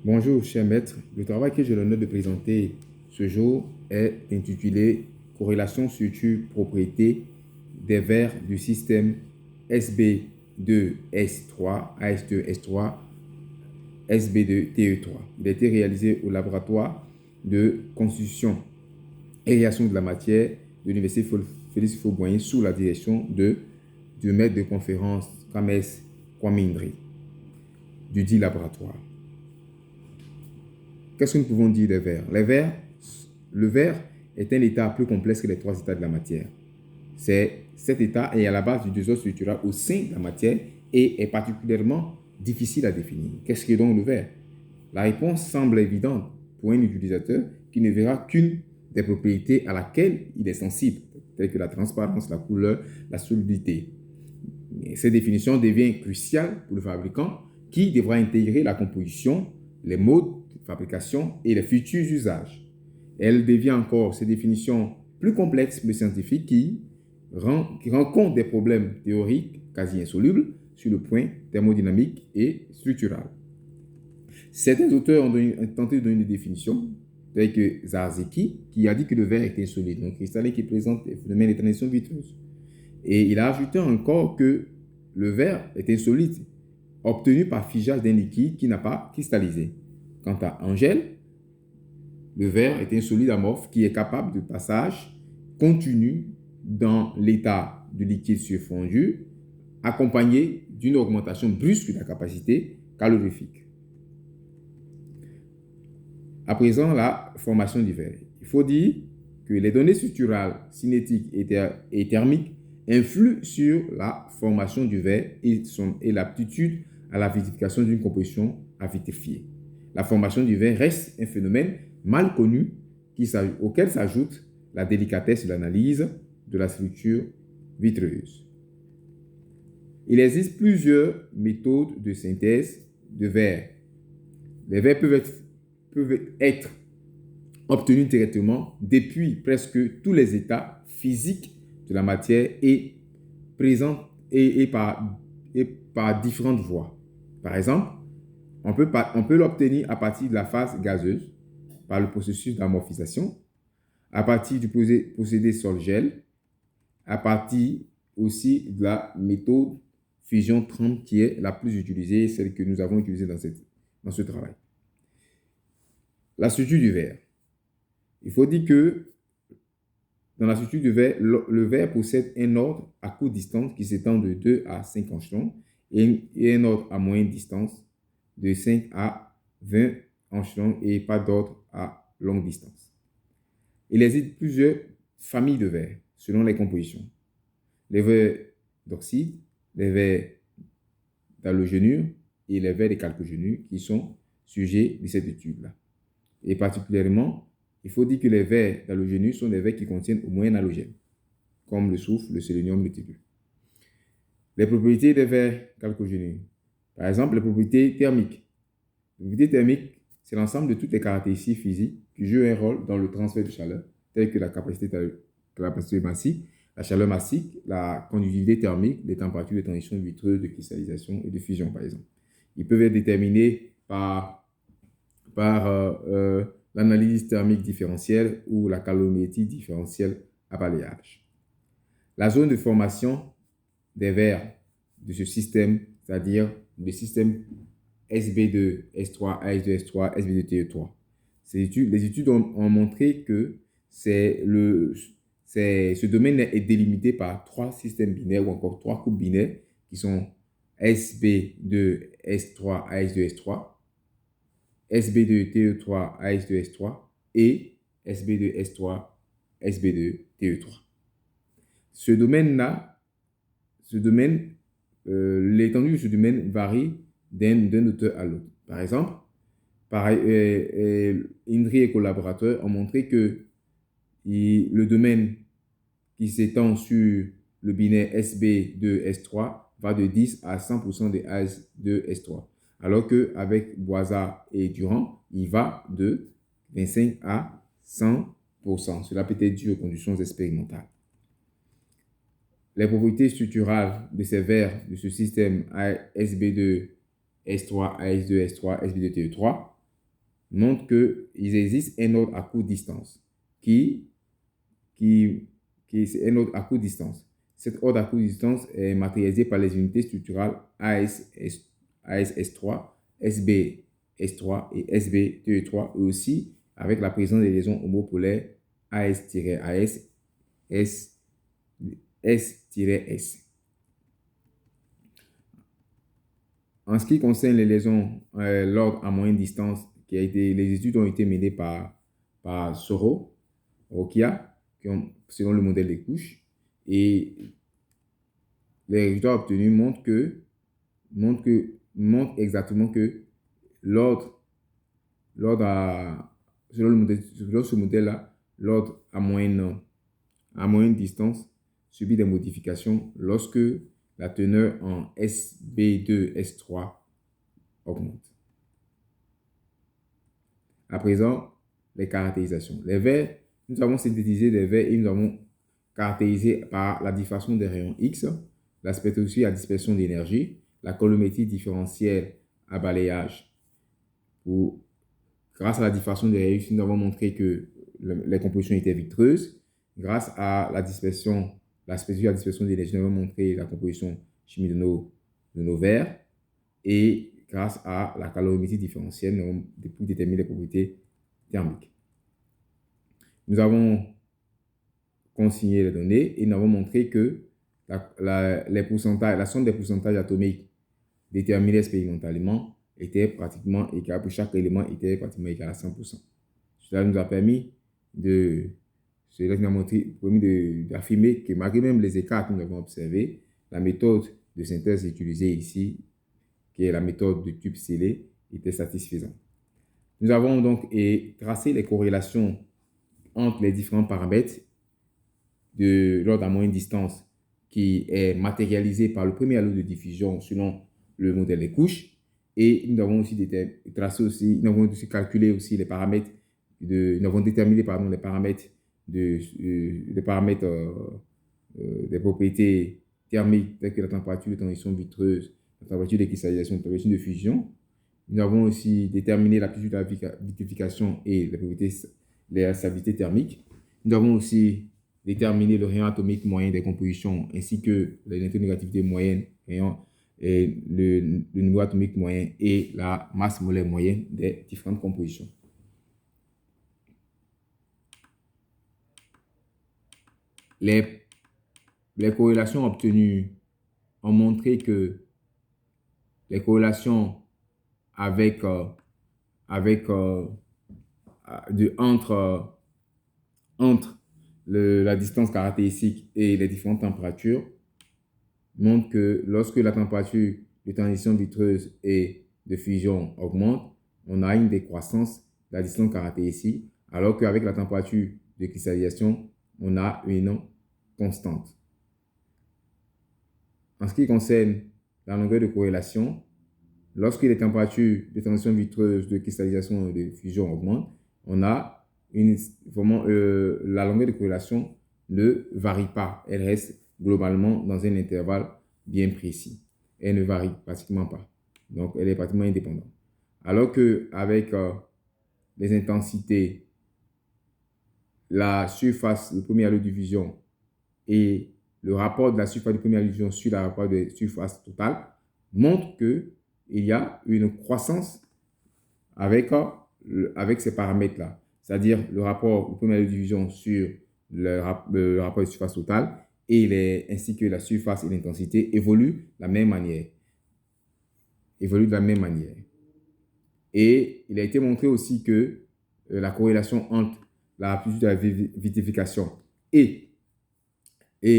Bonjour, cher maître. Le travail que j'ai l'honneur de présenter ce jour est intitulé Corrélation structure-propriété des vers du système SB2S3, AS2S3, SB2TE3. Il a été réalisé au laboratoire de constitution et réaction de la matière de l'Université Félix Houphouët-Boigny sous la direction du maître de conférence Kames Kwame Indri du dit laboratoire. Qu'est-ce que nous pouvons dire des vers? Le vers est un état plus complexe que les trois états de la matière. Cet état est à la base du désordre structural au sein de la matière et est particulièrement difficile à définir. Qu'est-ce que donc le vers? La réponse semble évidente pour un utilisateur qui ne verra qu'une des propriétés à laquelle il est sensible, telles que la transparence, la couleur, la solubilité. Cette définition devient cruciale pour le fabricant qui devra intégrer la composition, les modes de fabrication et les futurs usages. Elle devient encore, ces définitions, plus complexes pour le scientifique qui rend compte des problèmes théoriques quasi insolubles sur le point thermodynamique et structural. Certains auteurs ont tenté de donner des définitions, telles que Zarzeki, qui a dit que le verre est insolide, donc cristallin qui présente des phénomènes de transition vitreuse. Et il a ajouté encore que le verre est insolide, obtenu par figeage d'un liquide qui n'a pas cristallisé. Quant à Angèle, le verre est un solide amorphe qui est capable de passage continu dans l'état du liquide surfondu, accompagné d'une augmentation brusque de la capacité calorifique. À présent, la formation du verre. Il faut dire que les données structurales, cinétiques et thermiques influent sur la formation du verre et l'aptitude à la vitrification d'une composition à vitrifier. La formation du verre reste un phénomène mal connu auquel s'ajoute la délicatesse de l'analyse de la structure vitreuse. Il existe plusieurs méthodes de synthèse de verre. Les verres peuvent être obtenus directement depuis presque tous les états physiques de la matière et par différentes voies. Par exemple, on peut l'obtenir à partir de la phase gazeuse, par le processus d'amorphisation, à partir du procédé sol-gel, à partir aussi de la méthode fusion 30 qui est la plus utilisée, celle que nous avons utilisée dans ce travail. La structure du verre. Il faut dire que dans la structure du verre, le verre possède un ordre à courte distance qui s'étend de 2 à 5 angstroms et un ordre à moyenne distance de 5 à 20 angstroms et pas d'ordre à longue distance. Il existe plusieurs familles de verres selon les compositions. Les verres d'oxyde, les verres d'halogénure et les verres de chalcogénure qui sont sujets de cette étude-là. Et particulièrement, il faut dire que les verres d'halogénure sont des verres qui contiennent au moins un halogène, comme le soufre, le sélénium, le tellure. Les propriétés des verres chalcogénures. Par exemple, les propriétés thermiques. Les propriétés thermiques, c'est l'ensemble de toutes les caractéristiques physiques qui jouent un rôle dans le transfert de chaleur, telles que la capacité massique, la chaleur massique, la conductivité thermique, les températures de transition vitreuse, de cristallisation et de fusion, par exemple. Ils peuvent être déterminés par l'analyse thermique différentielle ou la calorimétrie différentielle à balayage. La zone de formation des verres de ce système, c'est-à-dire le système SB2, S3, AS2, S3, SB2, TE3. Les études ont montré que ce domaine est délimité par trois systèmes binaires ou encore trois couples binaires qui sont SB2, S3, AS2, S3, SB2, TE3, AS2, S3 et SB2, S3, SB2, TE3. Ce domaine-là, l'étendue de ce domaine varie d'un auteur à l'autre. Par exemple, Indri et collaborateurs ont montré que le domaine qui s'étend sur le binaire SB2S3 va de 10 à 100% des AS2S3. Alors qu'avec Boisard et Durand, il va de 25 à 100%. Cela peut être dû aux conditions expérimentales. Les propriétés structurales de ces verres de ce système SB2, S3, AS2, S3, SB2, TE3 montre qu'il existe un ordre à courte distance c'est un ordre à courte distance. Cet ordre à courte distance est matérialisé par les unités structurales AS3, SB-S3 et SB2-3, et aussi avec la présence des liaisons homopolaires AS-AS, S-S. En ce qui concerne les liaisons, l'ordre à moyenne distance, les études ont été menées par Soro, Rokia, selon le modèle des couches. Et les résultats obtenus montrent exactement que l'ordre selon ce modèle-là, l'ordre à moyenne distance subit des modifications lorsque la teneur en SB2, S3 augmente. À présent, les caractérisations. Les verres, nous avons synthétisé des verres et nous avons caractérisé par la diffraction des rayons X, la spectroscopie à dispersion d'énergie, la colorimétrie différentielle à balayage. Grâce à la diffraction des rayons X, nous avons montré que les compositions étaient vitreuses. Grâce à la spectroscopie à dispersion d'énergie, nous avons montré la composition chimique de nos verres. Et grâce à la calorimétrie différentielle, nous avons pu déterminer les propriétés thermiques. Nous avons consigné les données et nous avons montré que la somme des pourcentages atomiques déterminés expérimentalement était pratiquement égal, pour chaque élément était pratiquement égal à 100%. Cela nous a permis d'affirmer que malgré même les écarts que nous avons observés, la méthode de synthèse utilisée ici, qui est la méthode de tube scellé, était satisfaisante. Nous avons donc tracé les corrélations entre les différents paramètres de l'ordre à moyenne distance qui est matérialisé par le premier halo de diffusion selon le modèle des couches. Et nous avons aussi calculé aussi les paramètres nous avons déterminé les paramètres des propriétés thermiques telles que la température de transition vitreuse, la température de cristallisation, la température de fusion. Nous avons aussi déterminé l'aptitude à la vitrification et les propriétés de la stabilité thermique. Nous avons aussi déterminé le rayon atomique moyen des compositions ainsi que l'électronégativité moyenne, et le niveau atomique moyen et la masse molaire moyenne des différentes compositions. Les corrélations obtenues ont montré que les corrélations entre la distance caractéristique et les différentes températures montrent que lorsque la température de transition vitreuse et de fusion augmente, on a une décroissance de la distance caractéristique, alors qu'avec la température de cristallisation, on a une constante. En ce qui concerne la longueur de corrélation, lorsque les températures de transition vitreuse, de cristallisation et de fusion augmentent, on a la longueur de corrélation ne varie pas. Elle reste globalement dans un intervalle bien précis. Elle ne varie pratiquement pas. Donc, elle est pratiquement indépendante. Alors qu'avec les intensités, la surface, le premier halo de diffusion et le rapport de la surface du premier halo de diffusion sur le rapport de surface totale montre qu'il y a une croissance avec ces paramètres-là. C'est-à-dire le rapport du premier halo de diffusion sur le rapport de surface totale ainsi que la surface et l'intensité évoluent de la même manière. Et il a été montré aussi que la corrélation entre la rapidité de la vitrification et la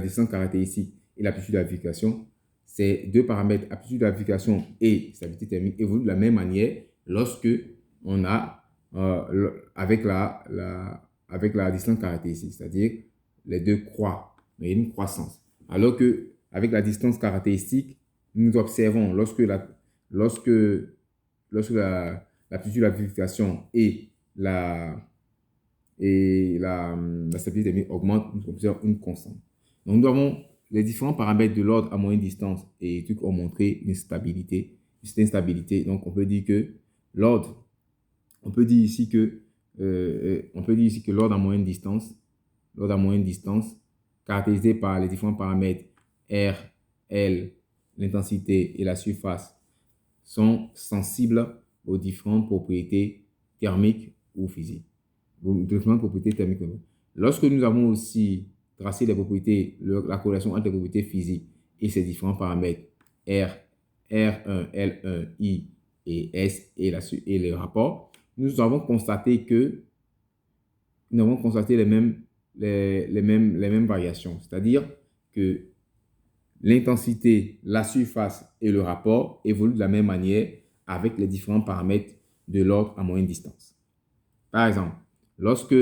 distance caractéristique et l'aptitude de la vitrification, ces deux paramètres, aptitude de la vitrification et stabilité thermique, évoluent de la même manière lorsque on a avec la distance caractéristique, c'est-à-dire les deux croient, mais il y a une croissance. Alors qu'avec la distance caractéristique, nous observons lorsque l'aptitude de la vitrification et la stabilité thermique augmente, nous observons une constante. Donc, nous avons les différents paramètres de l'ordre à moyenne distance et trucs ont montré une stabilité c'est une stabilité. Donc, on peut dire que l'ordre, on peut dire ici que, l'ordre à moyenne distance, caractérisé par les différents paramètres R, L, l'intensité et la surface, sont sensibles aux différentes propriétés thermiques ou physiques. Lorsque nous avons aussi tracé les propriétés, la corrélation entre les propriétés physiques et ces différents paramètres R, R1, L1, I et S et les rapports, nous avons constaté les mêmes variations. C'est-à-dire que l'intensité, la surface et le rapport évoluent de la même manière avec les différents paramètres de l'ordre à moyenne distance. Par exemple, lorsque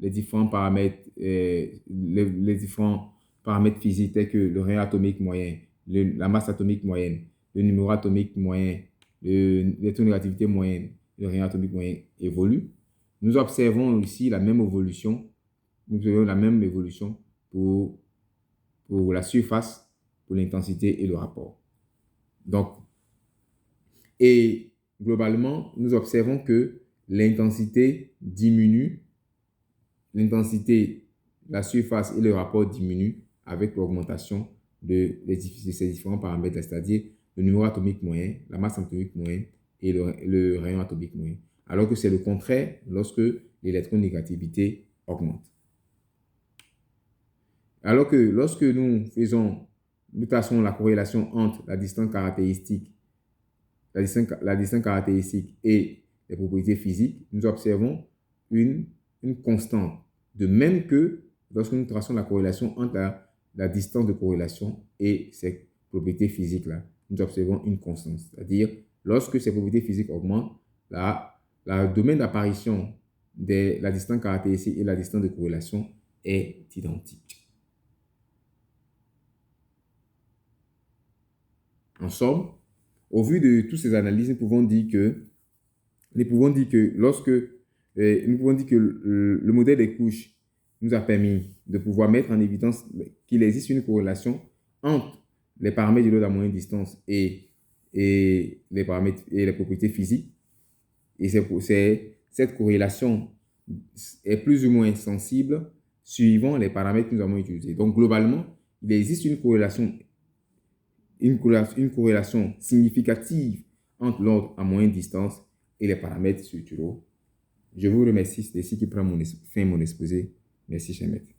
les différents paramètres, les différents paramètres physiques tels que le rayon atomique moyen, la masse atomique moyenne, le numéro atomique moyen, l'électronégativité moyenne, le rayon atomique moyen évoluent, nous observons ici la même évolution. Nous observons la même évolution pour la surface, pour l'intensité et le rapport. Donc, et globalement, nous observons que l'intensité diminue, la surface et le rapport diminuent avec l'augmentation de ces différents paramètres, c'est-à-dire le numéro atomique moyen, la masse atomique moyenne et le rayon atomique moyen. Alors que c'est le contraire lorsque l'électronégativité augmente. Alors que lorsque nous traçons la corrélation entre la distance caractéristique et les propriétés physiques, nous observons une constante. De même que lorsque nous traçons la corrélation entre la distance de corrélation et ces propriétés physiques-là, nous observons une constante. C'est-à-dire, lorsque ces propriétés physiques augmentent, le domaine d'apparition de la distance caractéristique et la distance de corrélation est identique. En somme, au vu de toutes ces analyses, nous pouvons dire que le modèle des couches nous a permis de pouvoir mettre en évidence qu'il existe une corrélation entre les paramètres de l'ordre à moyenne distance et les paramètres et les propriétés physiques. Et cette corrélation est plus ou moins sensible suivant les paramètres que nous avons utilisés. Donc, globalement, il existe une corrélation significative entre l'ordre à moyenne distance et les paramètres structuraux. Je vous remercie. C'est ici que prend fin mon exposé. Merci, chers maîtres.